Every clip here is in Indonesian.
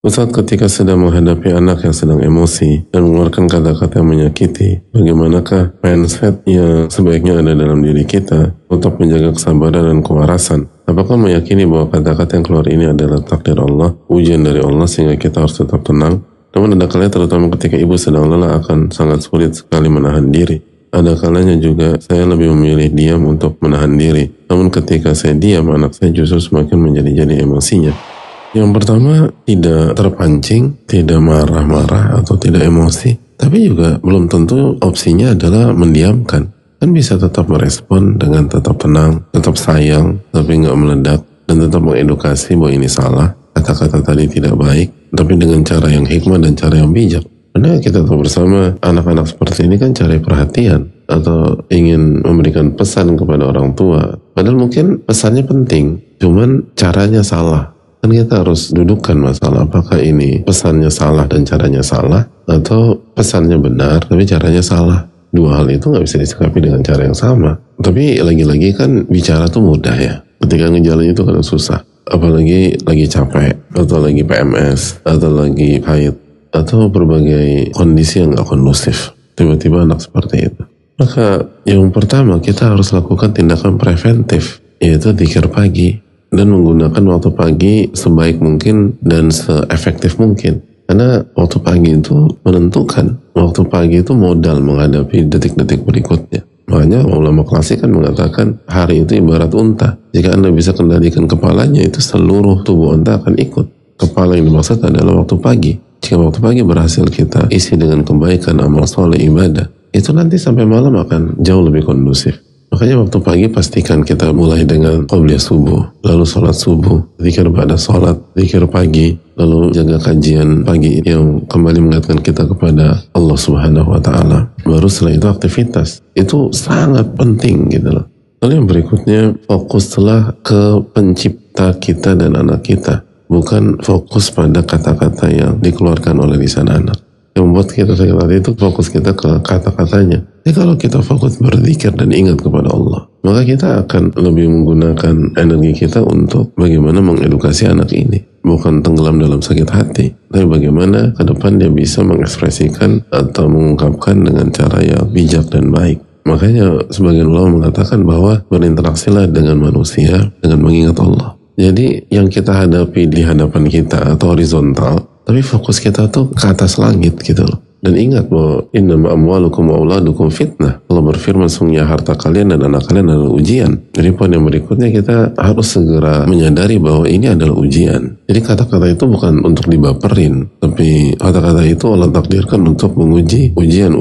Ustaz, ketika sedang menghadapi anak yang sedang emosi dan mengeluarkan kata-kata yang menyakiti, bagaimanakah mindset yang sebaiknya ada dalam diri kita untuk menjaga kesabaran dan kewarasan? Apakah meyakini bahwa kata-kata yang keluar ini adalah takdir Allah, ujian dari Allah, sehingga kita harus tetap tenang? Namun ada kalanya, terutama ketika ibu sedang lelah, akan sangat sulit sekali menahan diri. Ada kalanya juga saya lebih memilih diam untuk menahan diri. Namun ketika saya diam, anak saya justru semakin menjadi emosinya. Yang pertama, tidak terpancing, tidak marah-marah atau tidak emosi. Tapi juga belum tentu opsinya adalah mendiamkan. Kan bisa tetap merespon dengan tetap tenang, tetap sayang, tapi nggak meledak, dan tetap mengedukasi bahwa ini salah, kata-kata tadi tidak baik, tapi dengan cara yang hikmah dan cara yang bijak. Karena kita tahu bersama, anak-anak seperti ini kan cari perhatian atau ingin memberikan pesan kepada orang tua. Padahal mungkin pesannya penting, cuman caranya salah. Kan kita harus dudukkan masalah, apakah ini pesannya salah dan caranya salah, atau pesannya benar tapi caranya salah. Dua hal itu nggak bisa disikapi dengan cara yang sama. Tapi lagi-lagi kan bicara tuh mudah ya, ketika ngejalanin itu kadang susah. Apalagi lagi capek, atau lagi PMS, atau lagi haid, atau berbagai kondisi yang nggak kondusif. Tiba-tiba anak seperti itu. Maka yang pertama kita harus lakukan tindakan preventif, yaitu dzikir pagi. Dan menggunakan waktu pagi sebaik mungkin dan seefektif mungkin. Karena waktu pagi itu menentukan. Waktu pagi itu modal menghadapi detik-detik berikutnya. Makanya ulama klasik kan mengatakan hari itu ibarat unta. Jika Anda bisa kendalikan kepalanya, itu seluruh tubuh Anda akan ikut. Kepala yang dimaksud adalah waktu pagi. Jika waktu pagi berhasil kita isi dengan kebaikan, amal soleh, ibadah, itu nanti sampai malam akan jauh lebih kondusif. Makanya waktu pagi pastikan kita mulai dengan qobliyah subuh, lalu sholat subuh, zikir pada sholat, zikir pagi, lalu jaga kajian pagi yang kembali mengingatkan kita kepada Allah Subhanahu wa Ta'ala. Baru setelah itu aktivitas. Itu sangat penting gitu loh. Lalu yang berikutnya, fokuslah ke pencipta kita dan anak kita, bukan fokus pada kata-kata yang dikeluarkan oleh lisan anak. Yang membuat kita sakit hati itu fokus kita ke kata-katanya. Jadi kalau kita fokus berzikir dan ingat kepada Allah, maka kita akan lebih menggunakan energi kita untuk bagaimana mengedukasi anak ini. Bukan tenggelam dalam sakit hati, tapi bagaimana ke depan dia bisa mengekspresikan atau mengungkapkan dengan cara yang bijak dan baik. Makanya sebagian ulama mengatakan bahwa berinteraksilah dengan manusia dengan mengingat Allah. Jadi yang kita hadapi di hadapan kita atau horizontal, tapi fokus kita tuh ke atas langit gitu loh. Dan ingat bahwa innama amwalukum wa auladukum fitnah. Allah berfirman, sungguhnya harta kalian dan anak kalian adalah ujian. Jadi poin yang berikutnya, kita harus segera menyadari bahwa ini adalah ujian. Jadi kata-kata itu bukan untuk dibaperin, tapi kata-kata itu Allah takdirkan untuk menguji ujian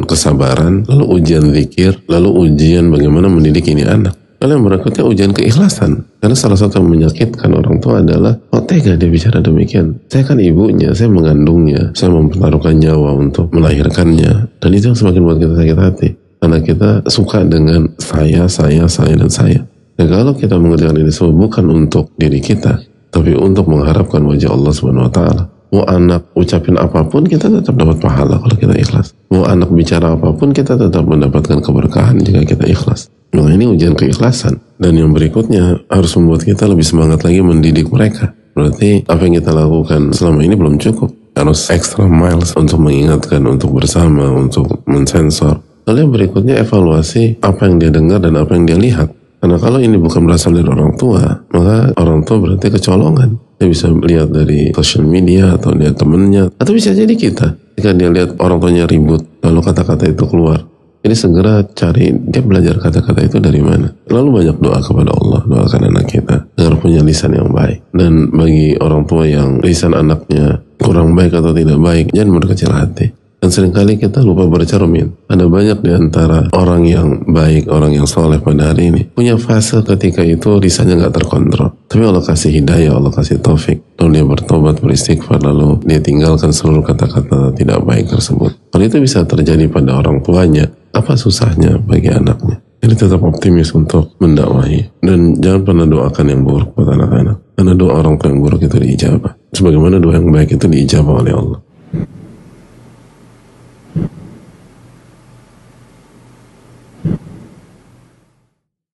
kesabaran, lalu ujian zikir, lalu ujian bagaimana mendidik ini anak. Lalu yang berikutnya ujian keikhlasan. Karena salah satu yang menyakitkan orang tua adalah, kok tega dia bicara demikian? Saya kan ibunya, saya mengandungnya, saya mempertaruhkan nyawa untuk melahirkannya. Dan itu yang semakin buat kita sakit hati. Karena kita suka dengan saya, dan saya. Dan kalau kita mengerjakan ini semua bukan untuk diri kita, tapi untuk mengharapkan wajah Allah Subhanahu wa Ta'ala. Mau anak ucapin apapun, kita tetap dapat pahala kalau kita ikhlas. Mau anak bicara apapun, kita tetap mendapatkan keberkahan jika kita ikhlas. Nah, ini ujian keikhlasan. Dan yang berikutnya harus membuat kita lebih semangat lagi mendidik mereka. Berarti apa yang kita lakukan selama ini belum cukup. Harus extra miles untuk mengingatkan, untuk bersama, untuk mensensor. Lalu yang berikutnya evaluasi apa yang dia dengar dan apa yang dia lihat. Karena kalau ini bukan berasal dari orang tua, maka orang tua berarti kecolongan. Dia bisa lihat dari social media atau dia temennya, atau bisa jadi kita. Jika dia lihat orang tuanya ribut, lalu kata-kata itu keluar. Jadi segera cari dia belajar kata-kata itu dari mana. Lalu banyak doa kepada Allah, doakan anak kita agar punya lisan yang baik. Dan bagi orang tua yang lisan anaknya kurang baik atau tidak baik, jangan berkecil hati. Dan seringkali kita lupa bercermin. Ada banyak di antara orang yang baik, orang yang soleh pada hari ini punya fase ketika itu lisannya nggak terkontrol. Tapi Allah kasih hidayah, Allah kasih taufik. Lalu dia bertobat, beristighfar, lalu dia tinggalkan seluruh kata-kata tidak baik tersebut. Kalau itu bisa terjadi pada orang tuanya, apa susahnya bagi anaknya? Jadi tetap optimis untuk mendakwahi. Dan jangan pernah doakan yang buruk buat anak-anak. Karena doa orang tua yang buruk itu diijabah. Sebagaimana doa yang baik itu diijabah oleh Allah.